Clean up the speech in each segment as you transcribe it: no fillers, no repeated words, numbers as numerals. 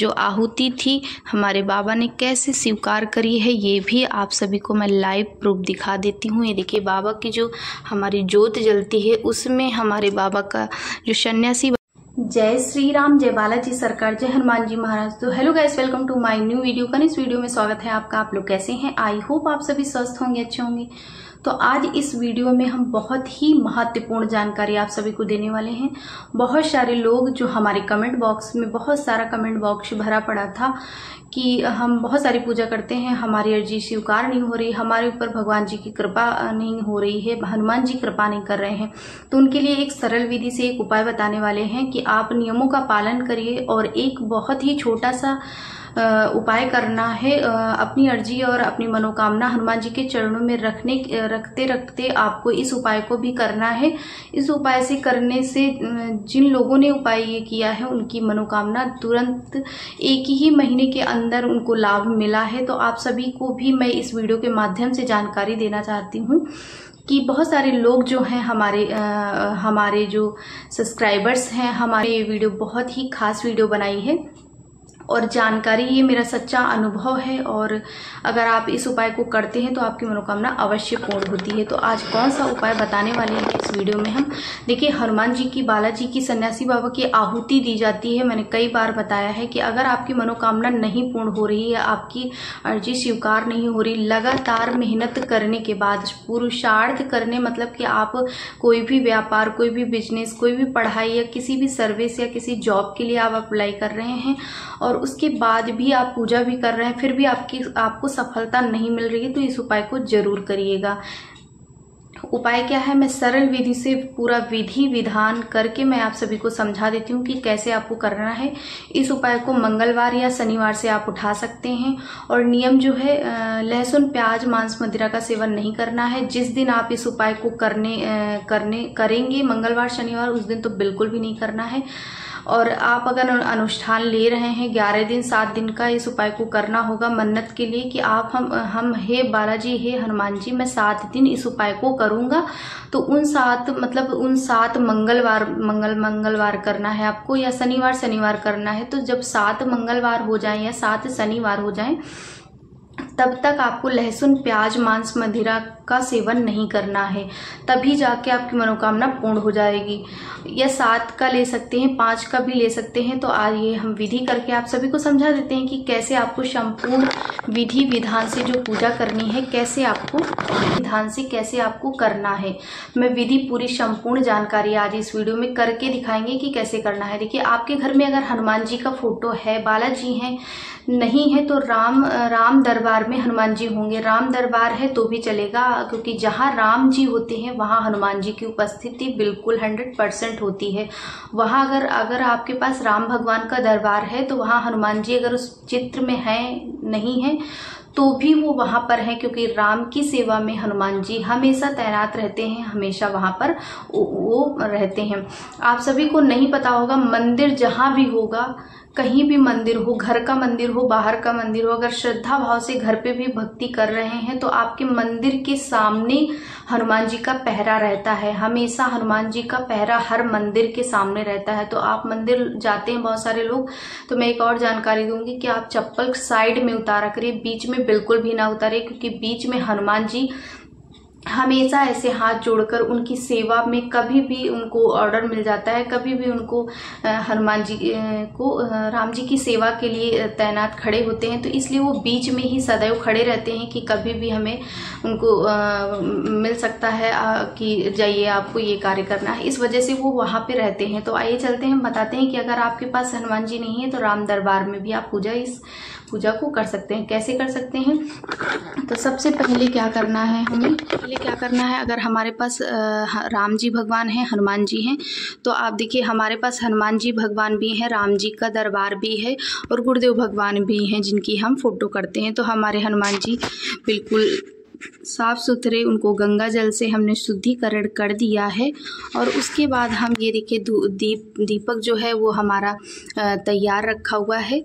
जो आहुति थी हमारे बाबा ने कैसे स्वीकार करी है, ये भी आप सभी को मैं लाइव प्रूफ दिखा देती हूँ। ये देखिए बाबा की जो हमारी ज्योत जलती है उसमें हमारे बाबा का जो सन्यासी। जय श्री राम, जय बालाजी सरकार, जय हनुमान जी महाराज। तो hello guys, welcome to my new video. इस वीडियो में स्वागत है आपका। आप लोग कैसे हैं? आई होप आप सभी स्वस्थ होंगे, अच्छे होंगे। तो आज इस वीडियो में हम बहुत ही महत्वपूर्ण जानकारी आप सभी को देने वाले हैं। बहुत सारे लोग जो हमारे कमेंट बॉक्स में, बहुत सारा कमेंट बॉक्स भरा पड़ा था कि हम बहुत सारी पूजा करते हैं, हमारी अर्जी स्वीकार नहीं हो रही, हमारे ऊपर भगवान जी की कृपा नहीं हो रही है, हनुमान जी कृपा नहीं कर रहे हैं। तो उनके लिए एक सरल विधि से एक उपाय बताने वाले हैं कि आप नियमों का पालन करिए और एक बहुत ही छोटा सा उपाय करना है। अपनी अर्जी और अपनी मनोकामना हनुमान जी के चरणों में रखते रखते आपको इस उपाय को भी करना है। इस उपाय से करने से जिन लोगों ने उपाय ये किया है उनकी मनोकामना तुरंत एक ही महीने के अंदर उनको लाभ मिला है। तो आप सभी को भी मैं इस वीडियो के माध्यम से जानकारी देना चाहती हूँ कि बहुत सारे लोग जो हैं हमारे जो सब्सक्राइबर्स हैं, हमारे ये वीडियो बहुत ही खास वीडियो बनाई है और जानकारी ये मेरा सच्चा अनुभव है। और अगर आप इस उपाय को करते हैं तो आपकी मनोकामना अवश्य पूर्ण होती है। तो आज कौन सा उपाय बताने वाले हैं इस वीडियो में हम देखिए। हनुमान जी की, बालाजी की, सन्यासी बाबा की आहुति दी जाती है। मैंने कई बार बताया है कि अगर आपकी मनोकामना नहीं पूर्ण हो रही है, आपकी अर्जी स्वीकार नहीं हो रही, लगातार मेहनत करने के बाद, पुरुषार्थ करने मतलब कि आप कोई भी व्यापार, कोई भी बिजनेस, कोई भी पढ़ाई या किसी भी सर्विस या किसी जॉब के लिए आप अप्लाई कर रहे हैं और उसके बाद भी आप पूजा भी कर रहे हैं, फिर भी आपको सफलता नहीं मिल रही है, तो इस उपाय को जरूर करिएगा। उपाय क्या है, मैं सरल विधि से पूरा विधि विधान करके मैं आप सभी को समझा देती हूँ कि कैसे आपको करना है। इस उपाय को मंगलवार या शनिवार से आप उठा सकते हैं। और नियम जो है, लहसुन, प्याज, मांस, मदिरा का सेवन नहीं करना है। जिस दिन आप इस उपाय को करेंगे मंगलवार शनिवार, उस दिन तो बिल्कुल भी नहीं करना है। और आप अगर अनुष्ठान ले रहे हैं 11 दिन 7 दिन का, इस उपाय को करना होगा मन्नत के लिए कि आप हम हे बालाजी, हे हनुमान जी, मैं 7 दिन इस उपाय को करूंगा। तो उन 7 मंगलवार करना है आपको या शनिवार करना है। तो जब 7 मंगलवार हो जाए या 7 शनिवार हो जाए तब तक आपको लहसुन, प्याज, मांस, मदिरा का सेवन नहीं करना है। तभी जाके आपकी मनोकामना पूर्ण हो जाएगी। या 7 का ले सकते हैं, 5 का भी ले सकते हैं। तो आइए हम विधि करके आप सभी को समझा देते हैं कि कैसे आपको संपूर्ण विधि विधान से जो पूजा करनी है, कैसे आपको करना है। मैं विधि पूरी संपूर्ण जानकारी आज इस वीडियो में करके दिखाएंगे कि कैसे करना है। देखिए, आपके घर में अगर हनुमान जी का फोटो है, बालाजी हैं, नहीं है तो राम दरबार में हनुमान जी होंगे। राम दरबार है तो भी चलेगा, क्योंकि जहाँ राम जी होते हैं वहाँ हनुमान जी की उपस्थिति बिल्कुल 100% होती है। वहाँ अगर आपके पास राम भगवान का दरबार है तो वहाँ हनुमान जी अगर उस चित्र में है, नहीं है, तो भी वो वहां पर है, क्योंकि राम की सेवा में हनुमान जी हमेशा तैनात रहते हैं, हमेशा वहां पर वो रहते हैं। आप सभी को नहीं पता होगा, मंदिर जहां भी होगा, कहीं भी मंदिर हो, घर का मंदिर हो, बाहर का मंदिर हो, अगर श्रद्धा भाव से घर पे भी भक्ति कर रहे हैं तो आपके मंदिर के सामने हनुमान जी का पहरा रहता है। हमेशा हनुमान जी का पहरा हर मंदिर के सामने रहता है। तो आप मंदिर जाते हैं बहुत सारे लोग, तो मैं एक और जानकारी दूंगी कि आप चप्पल साइड में उतारा करिए, बीच में बिल्कुल भी ना उतारिए, क्योंकि बीच में हनुमान जी हमेशा ऐसे हाथ जोड़कर उनकी सेवा में, कभी भी उनको ऑर्डर मिल जाता है, कभी भी उनको हनुमान जी को राम जी की सेवा के लिए तैनात खड़े होते हैं। तो इसलिए वो बीच में ही सदैव खड़े रहते हैं कि कभी भी हमें उनको मिल सकता है कि जाइए, आपको ये कार्य करना है। इस वजह से वो वहाँ पे रहते हैं। तो आइए चलते हैं, हम बताते हैं कि अगर आपके पास हनुमान जी नहीं है तो राम दरबार में भी आप इस पूजा को कर सकते हैं। कैसे कर सकते हैं? तो सबसे पहले क्या करना है, अगर हमारे पास राम जी भगवान हैं, हनुमान जी हैं, तो आप देखिए हमारे पास हनुमान जी भगवान भी हैं, राम जी का दरबार भी है और गुरुदेव भगवान भी हैं जिनकी हम फोटो करते हैं। तो हमारे हनुमान जी बिल्कुल साफ सुथरे, उनको गंगा जल से हमने शुद्धिकरण कर दिया है। और उसके बाद हम ये देखिए दीपक जो है वो हमारा तैयार रखा हुआ है।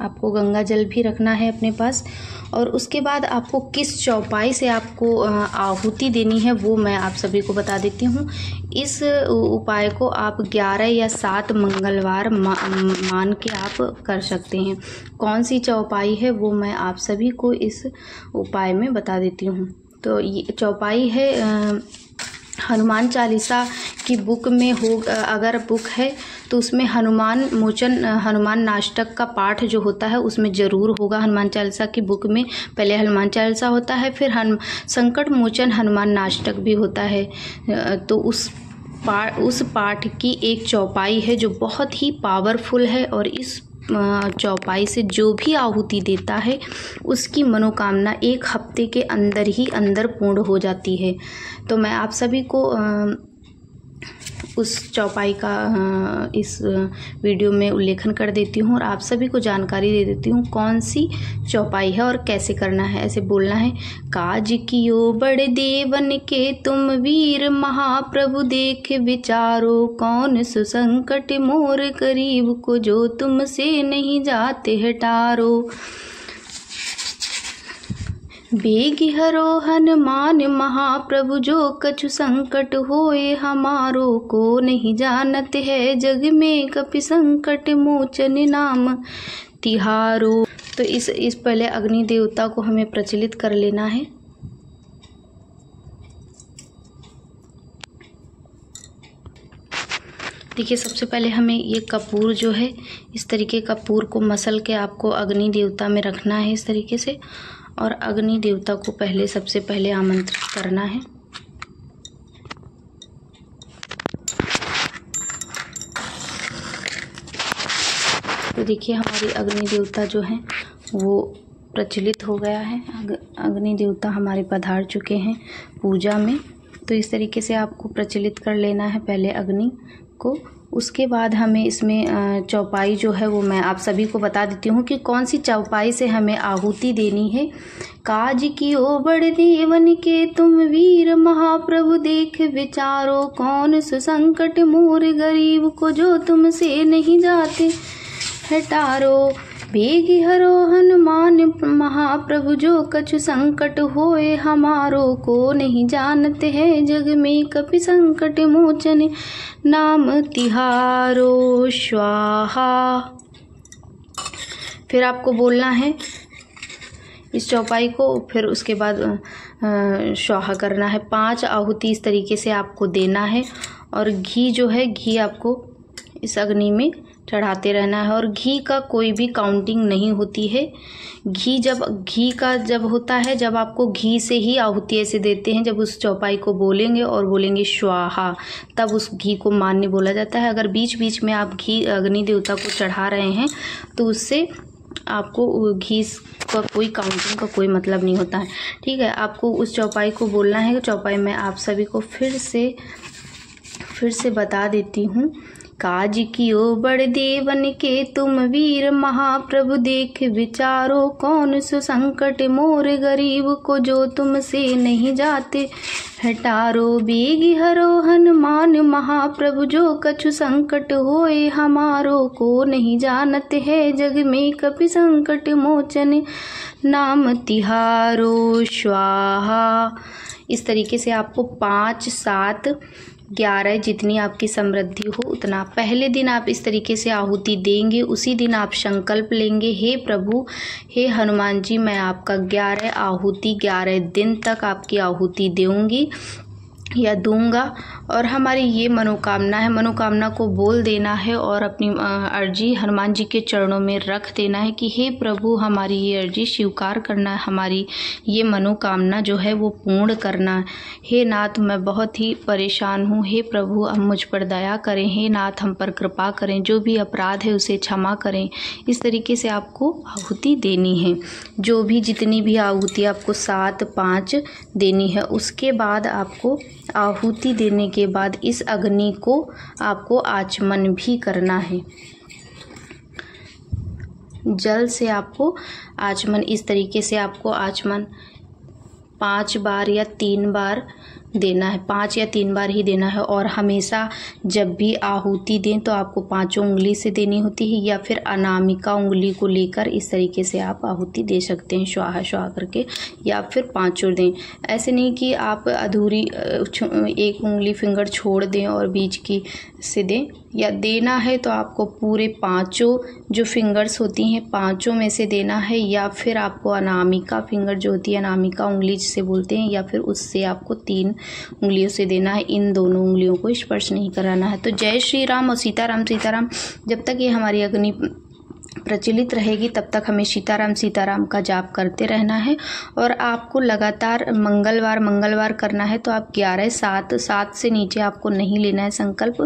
आपको गंगा जल भी रखना है अपने पास। और उसके बाद आपको किस चौपाई से आपको आहुति देनी है वो मैं आप सभी को बता देती हूँ। इस उपाय को आप 11 या 7 मंगलवार मान के आप कर सकते हैं। कौन सी चौपाई है वो मैं आप सभी को इस उपाय में बता देती हूँ। तो ये चौपाई है हनुमान चालीसा की बुक में हो, अगर बुक है तो उसमें हनुमान नाष्टक का पाठ जो होता है उसमें ज़रूर होगा। हनुमान चालीसा की बुक में पहले हनुमान चालीसा होता है, फिर संकट मोचन हनुमान नाष्टक भी होता है। तो उस पाठ की एक चौपाई है जो बहुत ही पावरफुल है, और इस चौपाई से जो भी आहुति देता है उसकी मनोकामना 1 हफ्ते के अंदर ही अंदर पूर्ण हो जाती है। तो मैं आप सभी को उस चौपाई का इस वीडियो में उल्लेखन कर देती हूँ और आप सभी को जानकारी दे देती हूँ कौन सी चौपाई है और कैसे करना है। ऐसे बोलना है, काज कियो बड़े देवन के तुम वीर महाप्रभु देख विचारो, कौन सुसंकट मोर गरीब को जो तुमसे नहीं जाते हटारो। बेगी हरो हनुमान महाप्रभु जो कछु संकट होए हमारो, को नहीं जानत है जग में कपि संकट मोचन नाम तिहारो। तो इस पहले अग्नि देवता को हमें प्रचलित कर लेना है। देखिए, सबसे पहले हमें ये कपूर जो है इस तरीके कपूर को मसल के आपको अग्नि देवता में रखना है इस तरीके से, और अग्नि देवता को सबसे पहले आमंत्रित करना है। तो देखिए, हमारी अग्नि देवता जो है वो प्रचलित हो गया है। अग्नि देवता हमारे पधार चुके हैं पूजा में। तो इस तरीके से आपको प्रचलित कर लेना है पहले अग्नि को। उसके बाद हमें इसमें चौपाई जो है वो मैं आप सभी को बता देती हूँ कि कौन सी चौपाई से हमें आहुति देनी है। काज कियो बड़े देवन के तुम वीर महाप्रभु देख विचारो, कौन सुसंकट मोर गरीब को जो तुमसे नहीं जाते हटारो। बेगी हरो हनुमान महाप्रभु जो कछु संकट होए हमारो, को नहीं जानते हैं जग में कपि संकट मोचन नाम तिहारो स्वाहा। फिर आपको बोलना है इस चौपाई को, फिर उसके बाद स्वाहा करना है। 5 आहुति इस तरीके से आपको देना है। और घी जो है, घी आपको इस अग्नि में चढ़ाते रहना है। और घी का कोई भी काउंटिंग नहीं होती है। घी का जब होता है, जब आपको घी से ही आहुति ऐसे देते हैं, जब उस चौपाई को बोलेंगे और बोलेंगे स्वाहा, तब उस घी को मान्य बोला जाता है। अगर बीच बीच में आप घी अग्नि देवता को चढ़ा रहे हैं तो उससे आपको घी का कोई काउंटिंग का कोई मतलब नहीं होता है। ठीक है, आपको उस चौपाई को बोलना है। चौपाई में आप सभी को फिर से बता देती हूँ। काज कियो बड़े देवन के तुम वीर महाप्रभु देख विचारो, कौन सुसंकट मोर गरीब को जो तुमसे नहीं जाते हटारो। बेगी हरो हनुमान महाप्रभु जो कछु संकट होए हमारो, को नहीं जानते है जग में कपि संकट मोचन नाम तिहारो स्वाहा। इस तरीके से आपको 5, 7, 11 जितनी आपकी समृद्धि हो उतना। पहले दिन आप इस तरीके से आहुति देंगे, उसी दिन आप संकल्प लेंगे, हे प्रभु, हे हनुमान जी, मैं आपका 11 आहुति 11 दिन तक आपकी आहुति दूंगी या दूंगा। और हमारी ये मनोकामना है, मनोकामना को बोल देना है और अपनी अर्जी हनुमान जी के चरणों में रख देना है कि हे प्रभु, हमारी ये अर्जी स्वीकार करना है, हमारी ये मनोकामना जो है वो पूर्ण करना। हे नाथ, मैं बहुत ही परेशान हूँ, हे प्रभु हम मुझ पर दया करें, हे नाथ हम पर कृपा करें, जो भी अपराध है उसे क्षमा करें। इस तरीके से आपको आहुति देनी है। जो भी जितनी भी आहुति आपको 7, 5 देनी है। उसके बाद आपको आहुति देने के बाद इस अग्नि को आपको आचमन भी करना है। जल से आपको आचमन, इस तरीके से आपको आचमन 5 बार या 3 बार देना है, 5 या 3 बार ही देना है। और हमेशा जब भी आहुति दें तो आपको 5 उंगली से देनी होती है, या फिर अनामिका उंगली को लेकर इस तरीके से आप आहुति दे सकते हैं, स्वाहा स्वाहा करके, या फिर 5 दें। ऐसे नहीं कि आप अधूरी एक उंगली फिंगर छोड़ दें और बीच की से दें। या देना है तो आपको पूरे 5 जो फिंगर्स होती हैं 5 में से देना है, या फिर आपको अनामिका फिंगर जो होती है, अनामिका उंगली जिसे बोलते हैं, या फिर उससे आपको 3 उंगलियों से देना है। इन दोनों उंगलियों को स्पर्श नहीं कराना है। तो जय श्री राम और सीताराम सीताराम, जब तक ये हमारी अग्नि प्रचलित रहेगी तब तक हमें सीताराम सीताराम का जाप करते रहना है। और आपको लगातार मंगलवार करना है। तो आप 7 से नीचे आपको नहीं लेना है संकल्प।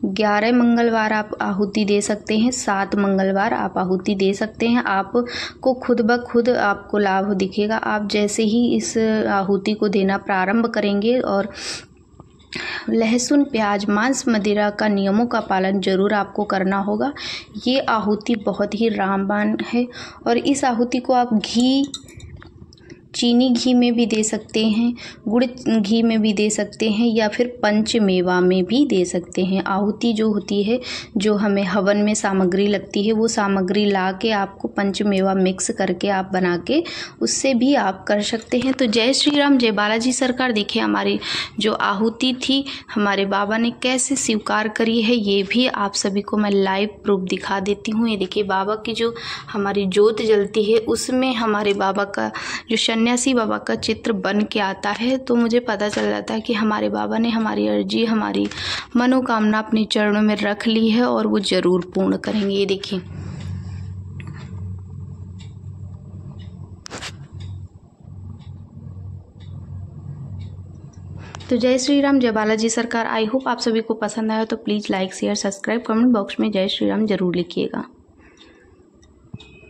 11 मंगलवार आप आहुति दे सकते हैं, 7 मंगलवार आप आहुति दे सकते हैं। आपको खुद ब खुद आपको लाभ दिखेगा। आप जैसे ही इस आहुति को देना प्रारंभ करेंगे, और लहसुन प्याज मांस मदिरा का नियमों का पालन जरूर आपको करना होगा। ये आहुति बहुत ही रामबाण है। और इस आहुति को आप चीनी घी में भी दे सकते हैं, गुड़ घी में भी दे सकते हैं, या फिर पंचमेवा में भी दे सकते हैं। आहुति जो होती है, जो हमें हवन में सामग्री लगती है, वो सामग्री ला के आपको पंचमेवा मिक्स करके आप बना के उससे भी आप कर सकते हैं। तो जय श्री राम, जय बालाजी सरकार। देखिए हमारी जो आहुति थी हमारे बाबा ने कैसे स्वीकार करी है, ये भी आप सभी को मैं लाइव प्रूफ दिखा देती हूँ। ये देखिए बाबा की जो हमारी जोत जलती है उसमें हमारे बाबा का जो सन्यासी बाबा का चित्र बन के आता है। तो मुझे पता चल जाता है कि हमारे बाबा ने हमारी अर्जी, हमारी मनोकामना अपने चरणों में रख ली है और वो ज़रूर पूर्ण करेंगे। ये देखिए तो जय श्री राम, जय बालाजी सरकार। आई होप आप सभी को पसंद आया। तो please like share subscribe, comment box में जय श्री राम जरूर लिखिएगा।